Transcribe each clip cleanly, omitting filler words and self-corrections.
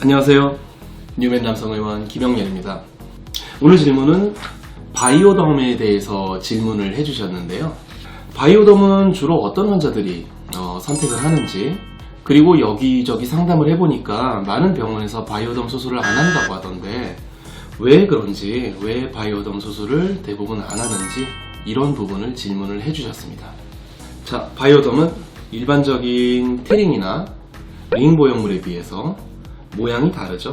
안녕하세요. 뉴맨 남성의원 김영렬입니다. 오늘 질문은 바이오덤에 대해서 질문을 해주셨는데요. 바이오덤은 주로 어떤 환자들이 선택을 하는지, 그리고 여기저기 상담을 해보니까 많은 병원에서 바이오덤 수술을 안 한다고 하던데 왜 그런지, 왜 바이오덤 수술을 대부분 안 하는지 이런 부분을 질문을 해주셨습니다. 자, 바이오덤은 일반적인 티링이나 링 보형물에 비해서 모양이 다르죠.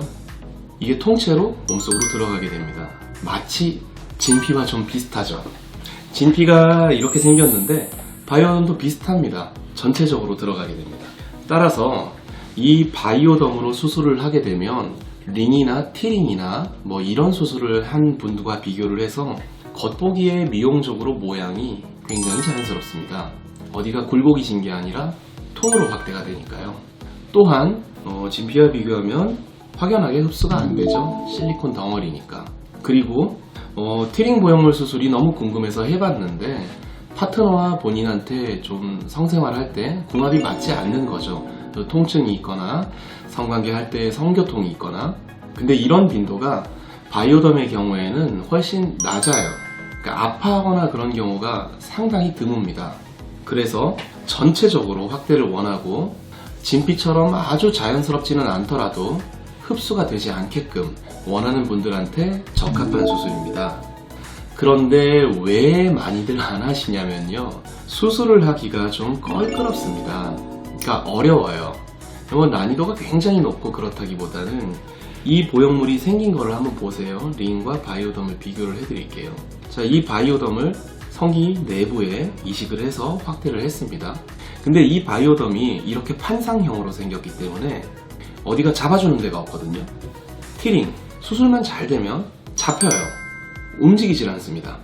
이게 통째로 몸속으로 들어가게 됩니다. 마치 진피와 좀 비슷하죠. 진피가 이렇게 생겼는데 바이오덤도 비슷합니다. 전체적으로 들어가게 됩니다. 따라서 이 바이오덤으로 수술을 하게 되면 링이나 티링이나 뭐 이런 수술을 한 분들과 비교를 해서 겉보기에 미용적으로 모양이 굉장히 자연스럽습니다. 어디가 굴곡이진 게 아니라 통으로 확대가 되니까요. 또한 진피와 비교하면 확연하게 흡수가 안 되죠. 실리콘 덩어리니까. 그리고 티링 보형물 수술이 너무 궁금해서 해봤는데 파트너와 본인한테 좀 성생활할 때 궁합이 맞지 않는 거죠. 통증이 있거나 성관계 할 때 성교통이 있거나. 근데 이런 빈도가 바이오덤의 경우에는 훨씬 낮아요. 그러니까 아파하거나 그런 경우가 상당히 드뭅니다. 그래서 전체적으로 확대를 원하고 진피처럼 아주 자연스럽지는 않더라도 흡수가 되지 않게끔 원하는 분들한테 적합한 수술입니다. 그런데 왜 많이들 안 하시냐면요, 수술을 하기가 좀 껄끄럽습니다. 그러니까 어려워요. 난이도가 굉장히 높고 그렇다기보다는 이 보형물이 생긴 거를 한번 보세요. 링과 바이오덤을 비교를 해드릴게요. 자, 이 바이오덤을 성기 내부에 이식을 해서 확대를 했습니다. 근데 이 바이오덤이 이렇게 판상형으로 생겼기 때문에 어디가 잡아주는 데가 없거든요. 티링, 수술만 잘 되면 잡혀요. 움직이질 않습니다.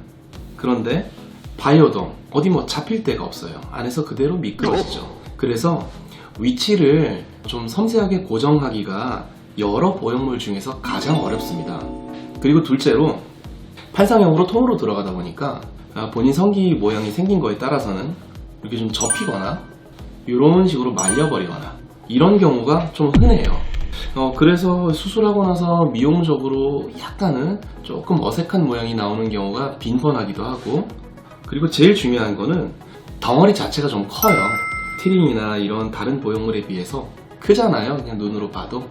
그런데 바이오덤, 어디 뭐 잡힐 데가 없어요. 안에서 그대로 미끄러지죠. 그래서 위치를 좀 섬세하게 고정하기가 여러 보형물 중에서 가장 어렵습니다. 그리고 둘째로 판상형으로 통으로 들어가다 보니까 본인 성기 모양이 생긴 거에 따라서는 이렇게 좀 접히거나 이런 식으로 말려버리거나 이런 경우가 좀 흔해요. 그래서 수술하고 나서 미용적으로 약간은 조금 어색한 모양이 나오는 경우가 빈번하기도 하고, 그리고 제일 중요한 거는 덩어리 자체가 좀 커요. 티링이나 이런 다른 보형물에 비해서 크잖아요, 그냥 눈으로 봐도.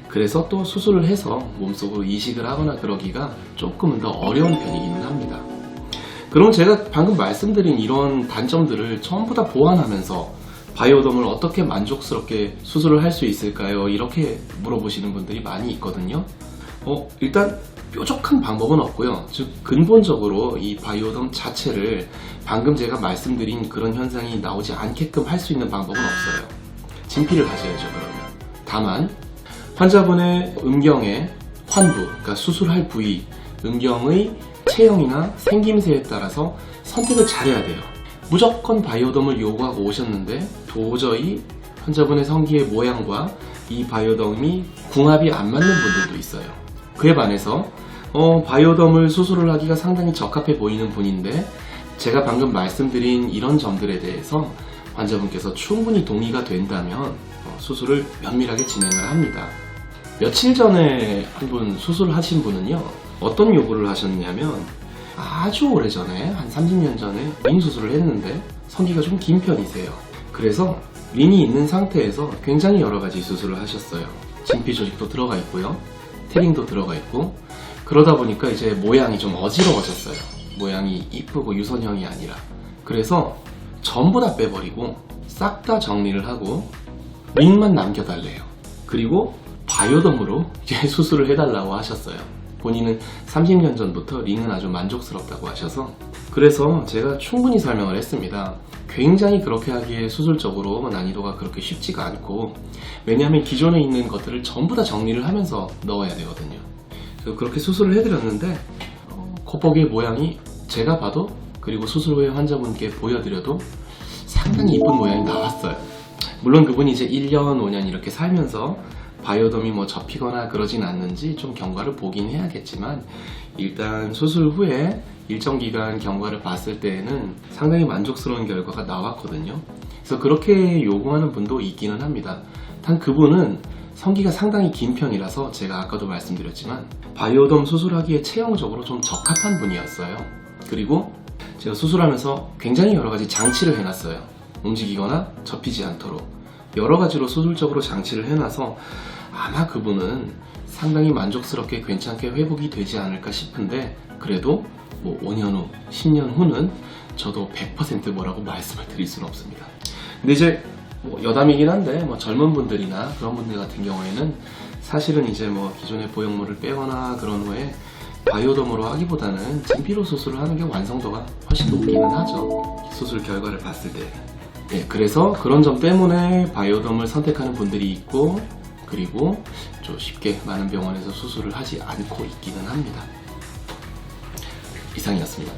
그래서 또 수술을 해서 몸속으로 이식을 하거나 그러기가 조금은 더 어려운 편이기는 합니다. 그럼 제가 방금 말씀드린 이런 단점들을 전부 다 보완하면서 바이오덤을 어떻게 만족스럽게 수술을 할 수 있을까요? 이렇게 물어보시는 분들이 많이 있거든요. 일단 뾰족한 방법은 없고요. 즉 근본적으로 이 바이오덤 자체를 방금 제가 말씀드린 그런 현상이 나오지 않게끔 할 수 있는 방법은 없어요. 진피를 가셔야죠, 그러면. 다만 환자분의 음경의 환부, 그러니까 수술할 부위, 음경의 체형이나 생김새에 따라서 선택을 잘해야 돼요. 무조건 바이오덤을 요구하고 오셨는데 도저히 환자분의 성기의 모양과 이 바이오덤이 궁합이 안 맞는 분들도 있어요. 그에 반해서 바이오덤을 수술을 하기가 상당히 적합해 보이는 분인데 제가 방금 말씀드린 이런 점들에 대해서 환자분께서 충분히 동의가 된다면 수술을 면밀하게 진행을 합니다. 며칠 전에 한 분 수술하신 분은요, 어떤 요구를 하셨냐면 아주 오래전에, 한 30년 전에 링 수술을 했는데 성기가 좀 긴 편이세요. 그래서 링이 있는 상태에서 굉장히 여러가지 수술을 하셨어요. 진피 조직도 들어가 있고요, 티링도 들어가 있고, 그러다 보니까 이제 모양이 좀 어지러워졌어요. 모양이 이쁘고 유선형이 아니라. 그래서 전부 다 빼버리고 싹 다 정리를 하고 링만 남겨달래요. 그리고 바이오덤으로 이제 수술을 해달라고 하셨어요. 본인은 30년 전부터 링은 아주 만족스럽다고 하셔서, 그래서 제가 충분히 설명을 했습니다. 굉장히 그렇게 하기에 수술적으로 난이도가 그렇게 쉽지가 않고, 왜냐하면 기존에 있는 것들을 전부 다 정리를 하면서 넣어야 되거든요. 그래서 그렇게 수술을 해드렸는데 겉보기의 모양이 제가 봐도, 그리고 수술 후에 환자분께 보여드려도 상당히 이쁜 모양이 나왔어요. 물론 그분이 이제 1년, 5년 이렇게 살면서 바이오덤이 뭐 접히거나 그러진 않는지 좀 경과를 보긴 해야겠지만, 일단 수술 후에 일정 기간 경과를 봤을 때에는 상당히 만족스러운 결과가 나왔거든요. 그래서 그렇게 요구하는 분도 있기는 합니다. 단 그분은 성기가 상당히 긴 편이라서 제가 아까도 말씀드렸지만 바이오덤 수술하기에 체형적으로 좀 적합한 분이었어요. 그리고 제가 수술하면서 굉장히 여러가지 장치를 해놨어요. 움직이거나 접히지 않도록 여러가지로 수술적으로 장치를 해놔서 아마 그분은 상당히 만족스럽게 괜찮게 회복이 되지 않을까 싶은데, 그래도 뭐 5년 후, 10년 후는 저도 100% 뭐라고 말씀을 드릴 수는 없습니다. 근데 이제 뭐 여담이긴 한데, 뭐 젊은 분들이나 그런 분들 같은 경우에는 사실은 이제 뭐 기존의 보형물을 빼거나 그런 후에 바이오덤으로 하기보다는 진피로 수술을 하는 게 완성도가 훨씬 높기는 하죠. 수술 결과를 봤을 때. 네, 그래서 그런 점 때문에 바이오덤을 선택하는 분들이 있고, 그리고 좀 쉽게 많은 병원에서 수술을 하지 않고 있기는 합니다. 이상이었습니다.